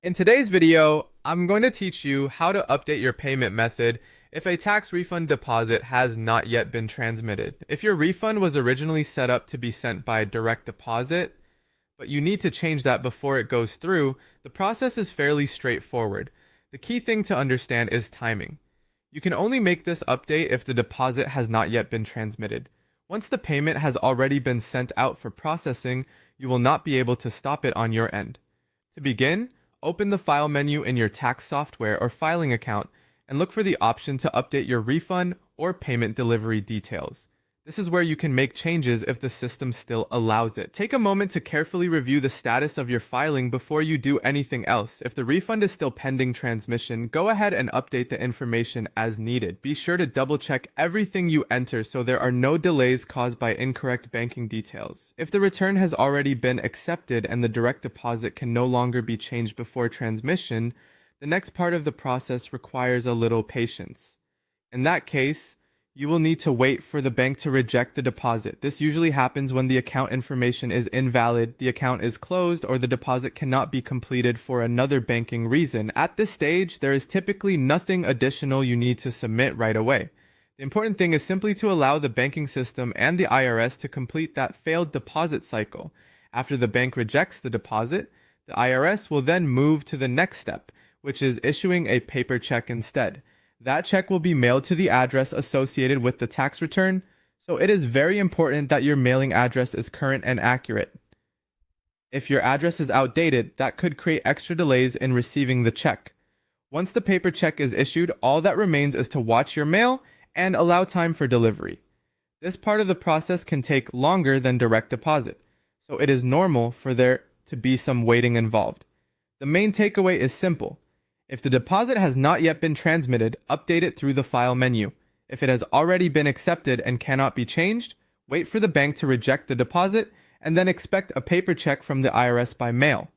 In today's video, I'm going to teach you how to update your payment method if a tax refund deposit has not yet been transmitted. If your refund was originally set up to be sent by direct deposit, but you need to change that before it goes through, the process is fairly straightforward. The key thing to understand is timing. You can only make this update if the deposit has not yet been transmitted. Once the payment has already been sent out for processing, you will not be able to stop it on your end. To begin, open the File menu in your tax software or filing account and look for the option to update your refund or payment delivery details. This is where you can make changes if the system still allows it. Take a moment to carefully review the status of your filing before you do anything else. If the refund is still pending transmission, go ahead and update the information as needed. Be sure to double check everything you enter so there are no delays caused by incorrect banking details. If the return has already been accepted and the direct deposit can no longer be changed before transmission, the next part of the process requires a little patience. In that case, you will need to wait for the bank to reject the deposit. This usually happens when the account information is invalid, the account is closed, or the deposit cannot be completed for another banking reason. At this stage, there is typically nothing additional you need to submit right away. The important thing is simply to allow the banking system and the IRS to complete that failed deposit cycle. After the bank rejects the deposit, the IRS will then move to the next step, which is issuing a paper check instead. That check will be mailed to the address associated with the tax return, so it is very important that your mailing address is current and accurate. If your address is outdated, that could create extra delays in receiving the check. Once the paper check is issued, all that remains is to watch your mail and allow time for delivery. This part of the process can take longer than direct deposit, so it is normal for there to be some waiting involved. The main takeaway is simple. If the deposit has not yet been transmitted, update it through the File menu. If it has already been accepted and cannot be changed, wait for the bank to reject the deposit and then expect a paper check from the IRS by mail.